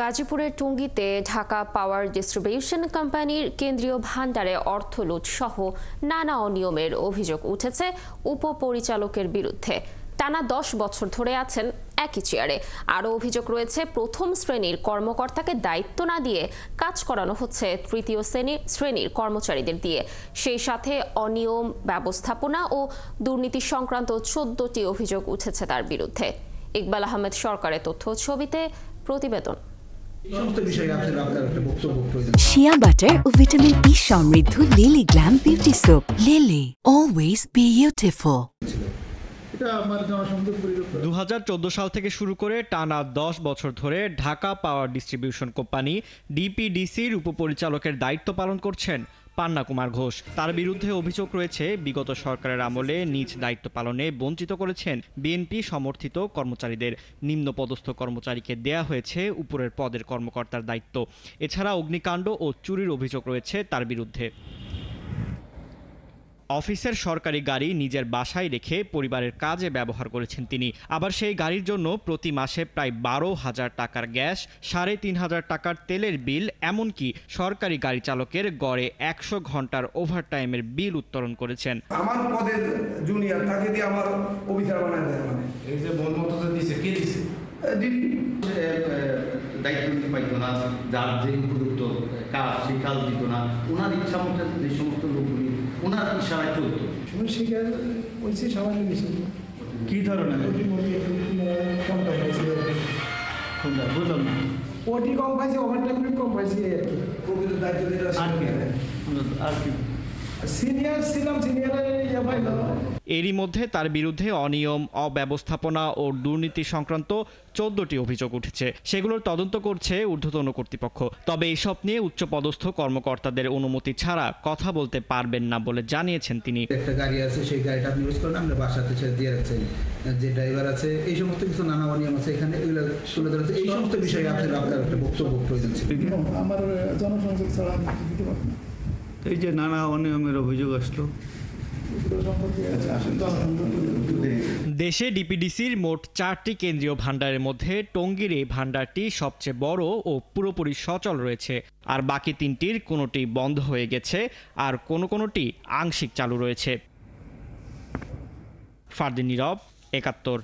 গাজীপুরের টঙ্গীতে Dhaka power distribution কোম্পানির কেন্দ্রীয় ভান্ডারে অর্থ লুট সহ নানা অনিয়মের অভিযোগ উঠেছে উপপরিচালকের বিরুদ্ধে। টানা 10 বছর ধরে আছেন একই চেয়ারে। আরও অভিযোগ রয়েছে, প্রথম শ্রেণীর কর্মকর্তাকে দায়িত্ব না দিয়ে কাজ করানো হচ্ছে তৃতীয় শ্রেণীর কর্মচারীদের দিয়ে। সেই সাথে অনিয়ম, ব্যবস্থাপনা ও দুর্নীতি সংক্রান্ত 14টি অভিযোগ উঠেছে তার বিরুদ্ধে। ইকবাল আহমেদ সরকারের তথ্য ছবিতে প্রতিবেদন। শিয়া বাটার ও ভিটামিন ই সমৃদ্ধ lily glam beauty soap. Lily, always beautiful. 2014 সাল থেকে শুরু করে টানা 10 বছর ধরে ঢাকা পাওয়ার ডিস্ট্রিবিউশন কোম্পানি ডিপিডিসির উপপরিচালকের দায়িত্ব পালন করছেন পান্না কুমার ঘোষ। তার বিরুদ্ধে অভিযোগ রয়েছে, বিগত সরকারের আমলে নিজ দায়িত্ব পালনে বঞ্চিত করেছেন বিএনপি সমর্থিত কর্মচারীদের। নিম্নপদস্থ কর্মচারীকে দেয়া হয়েছে উপরের পদের কর্মকর্তার দায়িত্ব। এছাড়া অগ্নিকাণ্ড ও চুরির অভিযোগ রয়েছে তার বিরুদ্ধে। অফিসের সরকারি গাড়ি নিজের বাসায় রেখে পরিবারের কাজে ব্যবহার করেছেন তিনি। আবার সেই গাড়ির জন্য প্রতি মাসে প্রায় 12,000 টাকার গ্যাস, 3,500 টাকার তেলের বিল, এমনকি সরকারি গাড়ি চালকের গড়ে 100 ঘন্টার ওভারটাইমের বিল উত্তোলন করেছেন। আমার পদের জুনিয়র তাকে দিয়ে আমার অফিসার বানায় দেয়। মানে এই যে বলমতো দিছে, কে দিছে? দায়িত্ব নিতে পারতো না, যার যে উপযুক্ত কাজ সেই কাজ দিত না। ওনার ইচ্ছা মতো যে সমস্ত লোকগুলি ওনার ইশারায় চলতো। কি ধরনের বুঝলাম না। ওটি কম পাইছে, ওভারটাইম কম পাইছে আর কি। প্রকৃত দায়িত্ব দিলে আর কি সিনিয়র ছিলাম, এরই মধ্যে তার বিরুদ্ধে অনিয়ম, অব্যবস্থাপনা ও দুর্নীতি সংক্রান্ত 14টি অভিযোগ উঠেছে। সেগুলোর তদন্ত করছে ঊর্ধ্বতন কর্তৃপক্ষ। তবে এসব নিয়ে উচ্চপদস্থ কর্মকর্তাদের অনুমতি ছাড়া কথা বলতে পারবেন না বলে জানিয়েছেন তিনি। একটা গাড়ি আছে, সেই গাড়িটা আপনি ইউজ করেন, আমরা বাসাতে ছেড়ে দিয়ে রাখছেন। যে ড্রাইভার আছে, এই সমস্ত কিছু নানা অনিয়ম আছে এখানে, এগুলো তুলে ধরেছে। এই সমস্ত বিষয়ে আপনার একটা বক্তব্য প্রয়োজন ছিল। আমার জনসংযোগ ছাড়া দিতে পারবো না। এই যে নানা অনিয়মের অভিযোগ আসলো, দেশে ডিপিডিসির মোট 4টি কেন্দ্রীয় ভান্ডারের মধ্যে টঙ্গীর এই ভান্ডারটি সবচেয়ে বড় ও পুরোপুরি সচল রয়েছে। আর বাকি 3টির কোনোটি বন্ধ হয়ে গেছে, আর কোনোটি আংশিক চালু রয়েছে। ফারদিন নীরব, 71।